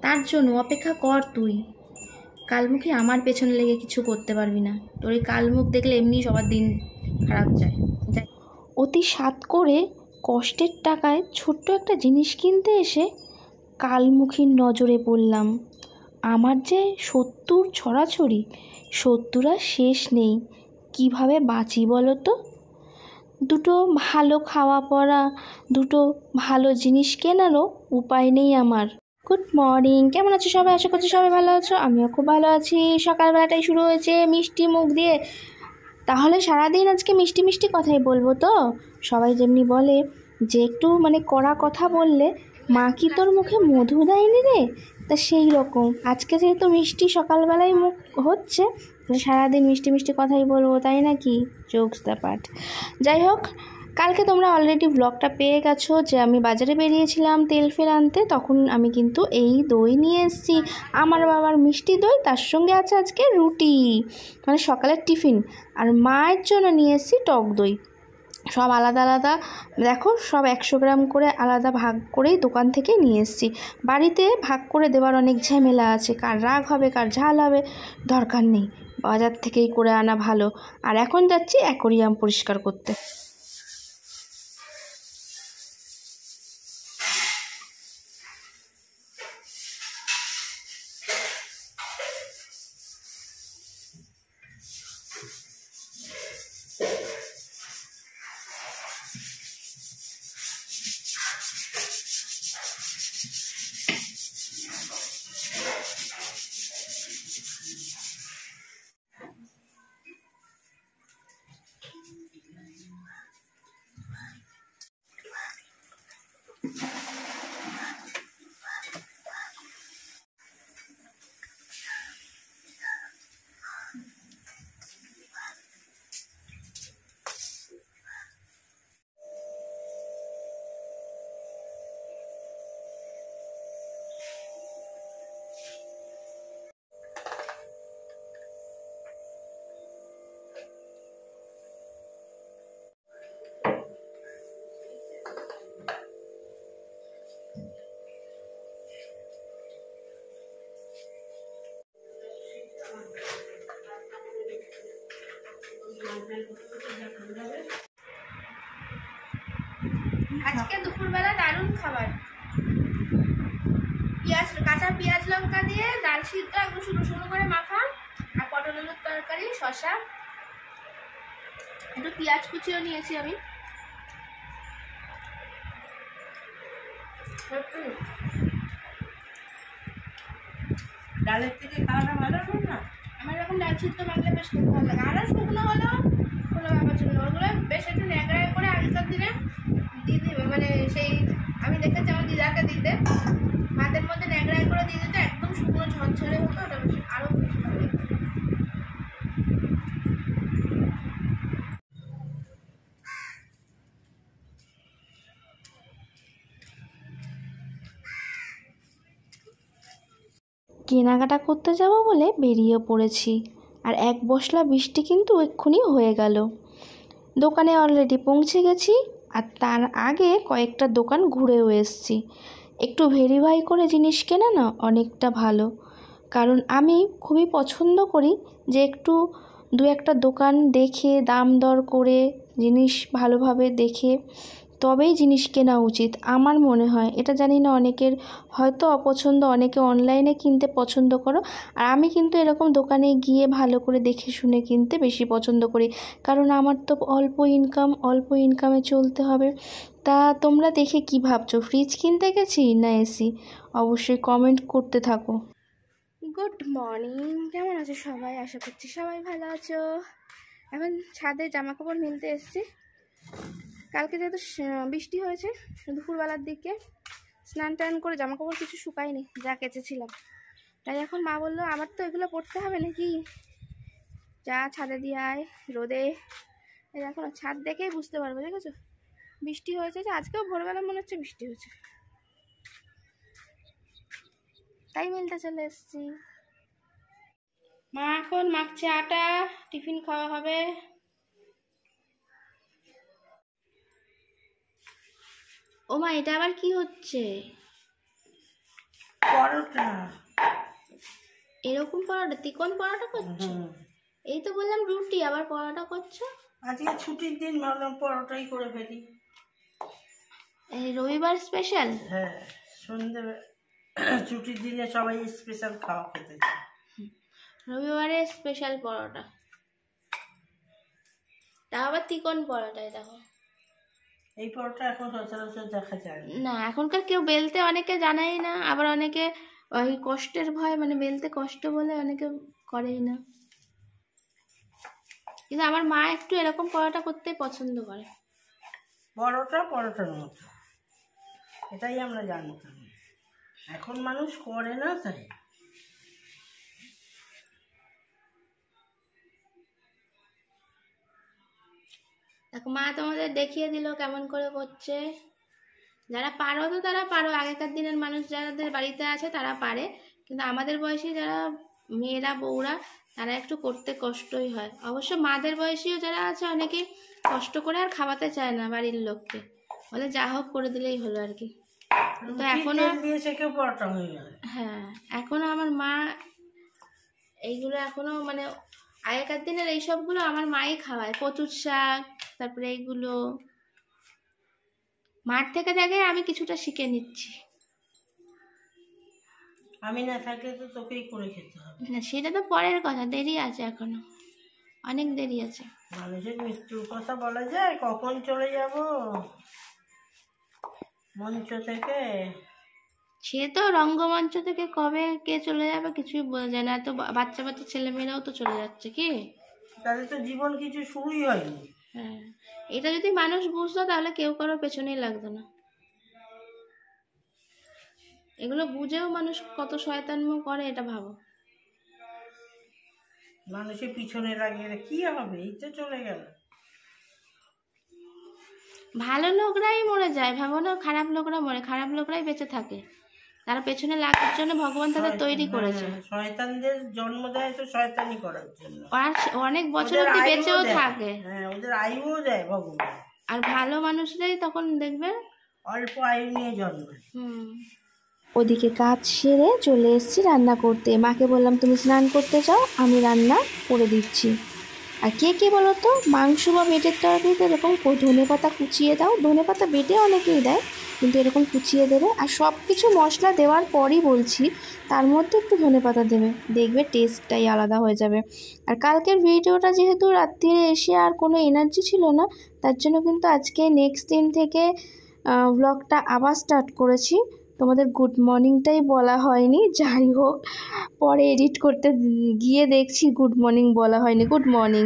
তার জন্য অপেক্ষা কর তুই। কালমুখী আমার পেছনে লেগে কিছু করতে পারবি না। তোর এই কালমুখ দেখলে এমনি সবার দিন খারাপ যায়। অতি সাত করে কষ্টের টাকায় ছোট্ট একটা জিনিস কিনতে এসে কালমুখীর নজরে পড়লাম। আমার যে শত্রুর ছড়াছড়ি, শত্রুরা শেষ নেই। কিভাবে বাঁচি বলো তো? দুটো ভালো খাওয়া পরা, দুটো ভালো জিনিস কেনারও উপায় নেই আমার। গুড মর্নিং, কেমন আছো সবাই? আশা করছি সবাই ভালো আছো, আমিও খুব ভালো আছি। সকালবেলাটাই শুরু হয়েছে মিষ্টি মুখ দিয়ে, তাহলে সারাদিন আজকে মিষ্টি মিষ্টি কথাই বলবো তো। সবাই যেমনি বলে যে একটু মানে কড়া কথা বললে মা কি তোর মুখে মধু দেয়নি রে, তা সেই রকম আজকে যেহেতু মিষ্টি সকালবেলায় মুখ হচ্ছে, সারাদিন মিষ্টি মিষ্টি কথাই বলবো, তাই নাকি? Jokes the part. যাই হোক, কালকে তোমরা অলরেডি ব্লগটা পেয়ে গেছো যে আমি বাজারে বেরিয়েছিলাম তেল ফেল আনতে। তখন আমি কিন্তু এই দই নিয়ে এসেছি, আমার বাবার মিষ্টি দই, তার সঙ্গে আছে আজকে রুটি, মানে সকালের টিফিন। আর মায়ের জন্য নিয়ে এসেছি টক দই। সব আলাদা আলাদা, দেখো সব 100 গ্রাম করে আলাদা ভাগ করেই দোকান থেকে নিয়ে এসেছি। বাড়িতে ভাগ করে দেওয়ার অনেক ঝামেলা আছে, কার রাগ হবে কার ঝাল হবে, দরকার নেই, বাজার থেকেই করে আনা ভালো। আর এখন যাচ্ছি অ্যাকোরিয়াম পরিষ্কার করতে। আজকে দুপুরবেলা দারুণ খাবার, পেঁয়াজ, কাঁচা পেঁয়াজ লঙ্কা দিয়ে ডাল সিদ্ধ একটু শুরু শুরু করে মাখা, আর পটল আলুর তরকারি, শসা, একটু পেঁয়াজ কুচিও নিয়েছি আমি। ডালের থেকে খাওয়াটা ভালো না? আমার এরকম ডাল সিদ্ধ মাখলে বেশ খেতে ভালো লাগে। আর শুকনো হলেও কোনো ব্যাপার ছিল না, ওগুলো বেশ একটু ন্যাকড়ায় করে আগেকার দিনে দিদি, মানে সেই আমি দেখেছি আমার দিদাকে দিতে, ভাতের মধ্যে ন্যাকড়ায় করে দিয়ে দিতে, একদম শুকনো ঝরঝরে হতো, ওটা বেশি আরও বেশি ভালো লাগে। কেনাকাটা করতে যাব বলে বেরিয়ে পড়েছি, আর এক বসলা বৃষ্টি কিন্তু এক্ষুনি হয়ে গেল। দোকানে অলরেডি পৌঁছে গেছি, আর তার আগে কয়েকটা দোকান ঘুরেও এসেছি। একটু ভেরিফাই করে জিনিস কেনা না অনেকটা ভালো, কারণ আমি খুবই পছন্দ করি যে একটু দু একটা দোকান দেখে দাম দর করে জিনিস ভালোভাবে দেখে তবেই জিনিস কেনা উচিত আমার মনে হয়। এটা জানি না, অনেকের হয়তো অপছন্দ, অনেকে অনলাইনে কিনতে পছন্দ করো, আর আমি কিন্তু এরকম দোকানে গিয়ে ভালো করে দেখে শুনে কিনতে বেশি পছন্দ করি, কারণ আমার তো অল্প ইনকাম, অল্প ইনকামে চলতে হবে। তা তোমরা দেখে কি ভাবছো, ফ্রিজ কিনতে গেছি না এসি? অবশ্যই কমেন্ট করতে থাকো। গুড মর্নিং, কেমন আছো সবাই? আশা করছি সবাই ভালো আছো। এখন ছাদে জামা কাপড় মেলতে এসেছি। কালকে যেহেতু বৃষ্টি হয়েছে দুপুরবেলার দিকে, স্নান টান করে জামা কাপড় কিছু শুকায়নি, যা কেচেছিলাম। তাই এখন মা বললো আবার তো এগুলো পরতে হবে নাকি, যা ছাদে দিয়ে আয় রোদে। এই এখন ছাদ দেখেই বুঝতে পারবো, দেখেছো বৃষ্টি হয়েছে, যে আজকেও ভোরবেলা মনে হচ্ছে বৃষ্টি হয়েছে, তাই মেলতে চলে এসেছি। মা এখন মাখছে আটা, টিফিন খাওয়া হবে। ও মা, এটা আবার কি হচ্ছে? পরোটা। এরকম পরোটা, তিকোন পরোটা করছো? এই তো বললাম রুটি, আবার পরোটা করছো। আজকে ছুটির দিন, ভাবলাম পরোটাই করে ফেলি। এই রবিবার স্পেশাল? হ্যাঁ, সন্ধ্যে ছুটির দিনে সবাই স্পেশাল খাওয়া খেতে চায়। রবিবারে স্পেশাল পরোটা, তা আবার তিকোন পরোটায়। দেখো এই পরোটা এখন সচরাচর দেখা যায় না, এখনকার কেউ বেলতে অনেকে জানাই না, আবার অনেকে ওই কষ্টের ভয়, মানে বেলতে কষ্ট বলে অনেকে করেই না। কিন্তু আমার মা একটু এরকম পরোটা করতে পছন্দ করে। পরোটার মতো, এটাই আমরা জানতাম। এখন মানুষ করে না, তাই দেখো মা তোমাদের দেখিয়ে দিল কেমন করে করছে। যারা পারো তো তারা পারো, আগেকার দিনের মানুষ যাদের বাড়িতে আছে তারা পারে, কিন্তু আমাদের বয়সী যারা মেয়েরা বউরা তারা একটু করতে কষ্টই হয়। অবশ্য মাদের বয়সীও যারা আছে অনেকে কষ্ট করে আর খাওয়াতে চায় না বাড়ির লোককে, বলে যা হোক করে দিলেই হলো আর কি। তো এখনো পরোটা হয়ে গেল। হ্যাঁ, এখনো আমার মা এইগুলো এখনো মানে আগেকার দিনের এইসবগুলো আমার মাই খাওয়ায়, কচুর শাক, তারপরে এইগুলো মাঠ থেকে দেখে আমি কিছুটা শিখে নিচ্ছি। আমি না থাকলে তো তোকেই করে খেতে হবে। না সেটা তো পরের কথা, দেরি আছে, এখনো অনেক দেরি আছে। মানুষের মৃত্যুর কথা বলা যায়, কখন চলে যাব মঞ্চ থেকে। সে তো রঙ্গমঞ্চ থেকে কবে কে চলে যাবে কিছুই বোঝা যায় না। তো বাচ্চা বাচ্চা ছেলেমেয়েরাও তো চলে যাচ্ছে, কি তাদের তো জীবন কিছু শুরুই হয়নি। হ্যাঁ, এটা যদি মানুষ বুঝতো তাহলে কেউ কারোর পেছনেই লাগতো না। এগুলো বুঝেও মানুষ কত শয়তানমো করে, এটা ভাবো। মানুষের পিছনে লাগিয়ে কি হবে, এই তো চলে গেল। ভালো লোকরাই মরে যায়, ভাবো না, খারাপ লোকরা মরে, খারাপ লোকরাই বেঁচে থাকে। তারা পেছনে লাগার জন্য ভগবান তাদের তৈরি করেছে। শয়তানদের জন্ম দেয় তো শয়তানি করার জন্য, আর অনেক বছর অবধি বেঁচেও থাকে। হ্যাঁ, ওদের আয়ুও দেয় ভগবান। আর ভালো মানুষরাই তখন দেখবে অল্প আয়ু নিয়ে জন্মায়। ওদিকে কাজ সেরে চলে এসেছি রান্না করতে। মাকে বললাম তুমি স্নান করতে যাও, আমি রান্না করে দিচ্ছি। আর কে কে বলো তো, মাংস বা বেটের তরকারিতে এরকম ধনে পাতা কুচিয়ে দাও, ধনে পাতা বেটে অনেকেই দেয়, কিন্তু এরকম কুচিয়ে দেবে। আর সব কিছু মশলা দেওয়ার পরই বলছি তার মধ্যে একটু ধনে পাতা দেবে, দেখবে টেস্টটাই আলাদা হয়ে যাবে। আর কালকের ভিডিওটা যেহেতু রাত্রিরে এসে আর কোনো এনার্জি ছিল না, তার জন্য কিন্তু আজকে নেক্সট দিন থেকে ব্লগটা আবার স্টার্ট করেছি। তোমাদের গুড মর্নিংটাই বলা হয়নি, যাই হোক পরে এডিট করতে গিয়ে দেখছি গুড মর্নিং বলা হয়নি। Good morning.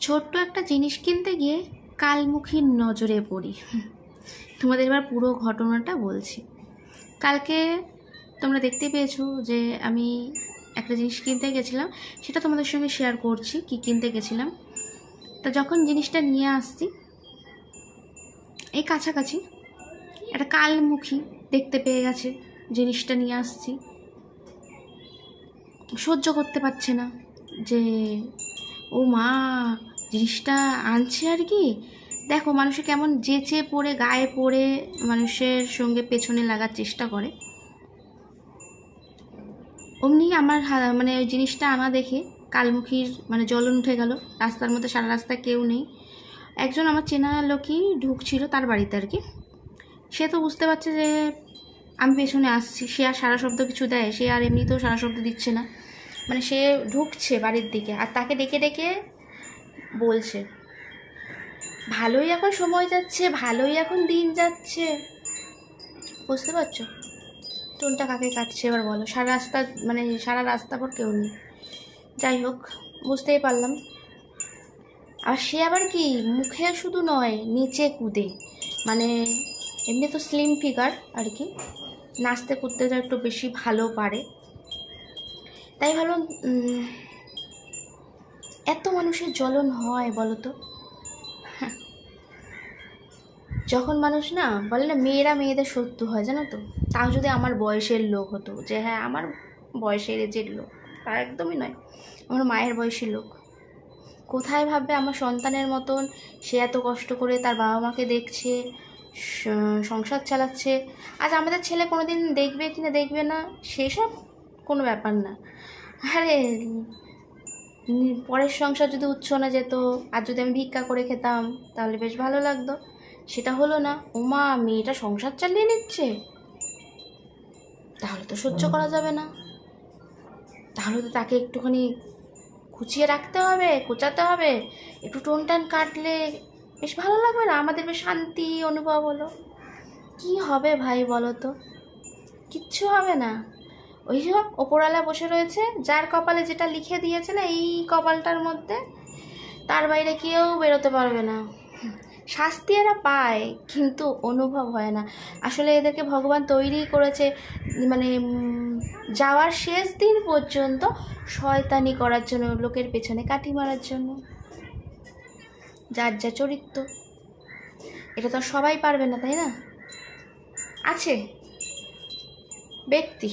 ছোট্ট একটা জিনিস কিনতে গিয়ে কালমুখীর নজরে পড়ি। তোমাদের এবার পুরো ঘটনাটা বলছি। কালকে তোমরা দেখতে পেয়েছো যে আমি একটা জিনিস কিনতে গেছিলাম, সেটা তোমাদের সঙ্গে শেয়ার করছি কি কিনতে গেছিলাম। তো যখন জিনিসটা নিয়ে আসছি, এই কাছাকাছি একটা কালমুখী দেখতে পেয়ে গেছে, জিনিসটা নিয়ে আসছি, সহ্য করতে পারছে না যে ও মা জিনিসটা আনছে আর কি। দেখো মানুষে কেমন যেচে পড়ে গায়ে পড়ে মানুষের সঙ্গে পেছনে লাগার চেষ্টা করে। অমনি আমার মানে ওই জিনিসটা আনা দেখে কালমুখীর মানে জ্বলন উঠে গেল। রাস্তার মধ্যে, সারা রাস্তায় কেউ নেই, একজন আমার চেনা লোকই ঢুকছিল তার বাড়িতে আর কি। সে তো বুঝতে পারছে যে আমি পেছনে আসছি, সে আর সারা শব্দ কিছু দেয়, সে আর এমনিতেও সারা শব্দ দিচ্ছে না, মানে সে ঢুকছে বাড়ির দিকে। আর তাকে ডেকে ডেকে বলছে ভালোই এখন সময় যাচ্ছে, ভালোই এখন দিন যাচ্ছে, বুঝতে পারছো টোনটা কাকে কাটছে এবার বলো। সারা রাস্তা মানে সারা রাস্তা পর কেউ নেই, যাই হোক বুঝতেই পারলাম। আর সে আবার কি মুখে শুধু নয়, নিচে কুদে, মানে এমনি তো স্লিম ফিগার আর কি, নাচতে কুদতে যা একটু বেশি ভালো পারে। তাই ভাবলাম এত মানুষের জ্বলন হয় বলো তো? যখন মানুষ না বলে না মেয়েরা মেয়েদের শত্রু হয়, জানো তো, তাও যদি আমার বয়সের লোক হতো, যে হ্যাঁ আমার বয়সের এজের লোক, তা একদমই নয়, আমার মায়ের বয়সী লোক, কোথায় ভাববে আমার সন্তানের মতন সে এত কষ্ট করে তার বাবা মাকে দেখছে, সংসার চালাচ্ছে। আজ আমাদের ছেলে কোনো দিন দেখবে কি না দেখবে না সেসব কোনো ব্যাপার না। আরে পরের সংসার যদি উচ্ছনা যেত, আর যদি আমি ভিক্ষা করে খেতাম তাহলে বেশ ভালো লাগতো। সেটা হলো না, ওমা মেয়েটা সংসার চালিয়ে নিচ্ছে, তাহলে তো সহ্য করা যাবে না, তাহলে তো তাকে একটুখানি কুচিয়ে রাখতে হবে, কোচাতে হবে, একটু টোন টান কাটলে বেশ ভালো লাগবে না, আমাদের বেশ শান্তি অনুভব হলো। কি হবে ভাই বলো তো? কিচ্ছু হবে না। ওই সব ওপরওয়ালা বসে রয়েছে, যার কপালে যেটা লিখে দিয়েছে না এই কপালটার মধ্যে, তার বাইরে কেউ বেরোতে পারবে না। শাস্তি এরা পায় কিন্তু অনুভব হয় না। আসলে এদেরকে ভগবান তৈরি করেছে মানে যাওয়ার শেষ দিন পর্যন্ত শয়তানি করার জন্য, লোকের পেছনে কাঠি মারার জন্য। যার যা চরিত্র, এটা তো সবাই পারবে না, তাই না? আছে ব্যক্তি,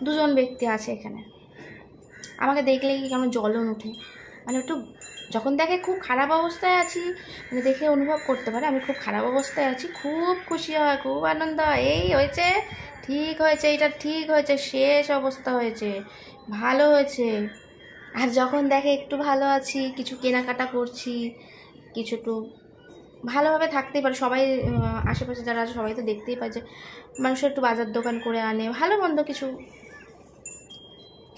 দুজন ব্যক্তি আছে এখানে, আমাকে দেখলেই কেমন জ্বলন ওঠে, মানে একটু যখন দেখে খুব খারাপ অবস্থায় আছি, মানে দেখে অনুভব করতে পারে আমি খুব খারাপ অবস্থায় আছি, খুব খুশি হয়, খুব আনন্দ হয়, এই হয়েছে, ঠিক হয়েছে, এটা ঠিক হয়েছে, শেষ অবস্থা হয়েছে, ভালো হয়েছে। আর যখন দেখে একটু ভালো আছি, কিছু কেনাকাটা করছি, কিছু একটু ভালোভাবে থাকতেই পারে, সবাই আশেপাশে যারা আছে সবাই তো দেখতেই পায় যে মানুষের একটু বাজার দোকান করে আনে, ভালো মন্দ কিছু,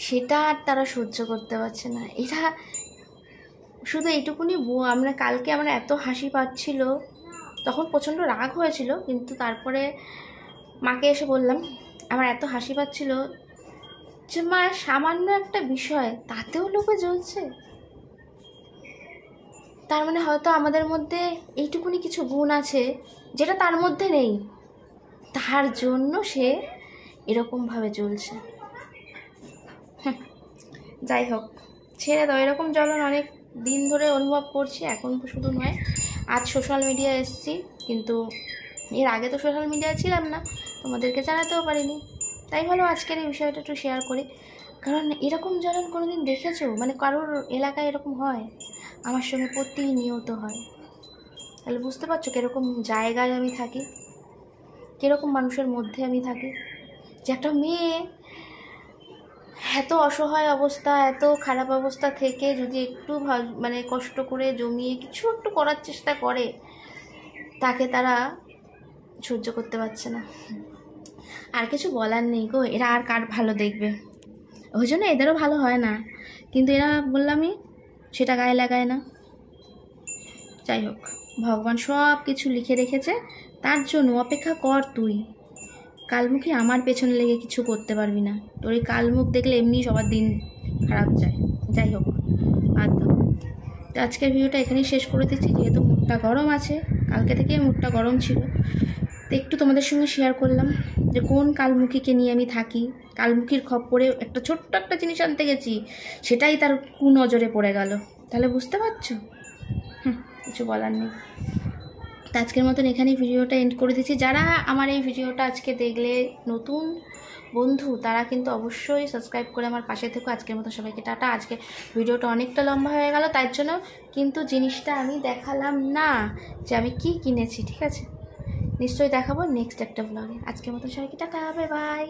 সেটা আর তারা সহ্য করতে পারছে না। এটা শুধু এইটুকুনি আমরা কালকে আমার এত হাসি পাচ্ছিল, তখন প্রচণ্ড রাগ হয়েছিল, কিন্তু তারপরে মাকে এসে বললাম আমার এত হাসি পাচ্ছিল যে মা সামান্য একটা বিষয় তাতেও লোকে জ্বলছে, তার মানে হয়তো আমাদের মধ্যে এইটুকুনি কিছু গুণ আছে যেটা তার মধ্যে নেই, তার জন্য সে এরকমভাবে জ্বলছে। যাই হোক, ছেড়ে দাও, এরকম জ্বলন অনেক দিন ধরে অনুভব করছি, এখন শুধু নয়, আজ সোশ্যাল মিডিয়ায় এসেছি, কিন্তু এর আগে তো সোশ্যাল মিডিয়ায় ছিলাম না, তোমাদেরকে জানাতেও পারিনি, তাই ভালো আজকের এই বিষয়টা একটু শেয়ার করি। কারণ এরকম জ্বলন কোনো দিন দেখেছো? মানে কারোর এলাকায় এরকম হয়? আমার সঙ্গে প্রতিনিয়ত হয়। তাহলে বুঝতে পারছো কীরকম জায়গায় আমি থাকি, কীরকম মানুষের মধ্যে আমি থাকি, যে একটা মেয়ে এত অসহায় অবস্থা, এত খারাপ অবস্থা থেকে যদি একটু মানে কষ্ট করে জমিয়ে কিছু একটু করার চেষ্টা করে, তাকে তারা সহ্য করতে পারছে না। আর কিছু বলার নেই গো, এরা আর কার ভালো দেখবে, ওই জন্য এদেরও ভালো হয় না, কিন্তু এরা বললামই সেটা গায়ে লাগায় না। যাই হোক, ভগবান সব কিছু লিখে রেখেছে, তার জন্য অপেক্ষা কর তুই, কালমুখী আমার পেছনে লেগে কিছু করতে পারবি না, তোর এই কালমুখ দেখলে এমনি সবার দিন খারাপ যায়। যাই হোক, আর তো আজকের ভিডিওটা এখানেই শেষ করে দিচ্ছি, যেহেতু মুডটা গরম আছে, কালকে থেকে মুডটা গরম ছিল, তো একটু তোমাদের সঙ্গে শেয়ার করলাম যে কোন কালমুখীকে নিয়ে আমি থাকি। কালমুখীর খপ্পরে একটা ছোট্ট একটা জিনিস আনতে গেছি, সেটাই তার কুনজরে পড়ে গেল, তাহলে বুঝতে পারছো? কিছু বলার নেই। তো আজকের মতন এখানেই ভিডিওটা এন্ড করে দিচ্ছি। যারা আমার এই ভিডিওটা আজকে দেখলে নতুন বন্ধু, তারা কিন্তু অবশ্যই সাবস্ক্রাইব করে আমার পাশে থেকো। আজকের মতো সবাইকে টাটা। আজকে ভিডিওটা অনেকটা লম্বা হয়ে গেল, তাই জন্য কিন্তু জিনিসটা আমি দেখালাম না যে আমি কি কিনেছি, ঠিক আছে? নিশ্চয়ই দেখাবো নেক্সট একটা ব্লগে। আজকের মতো সবাইকে টাটা, বাই বাই।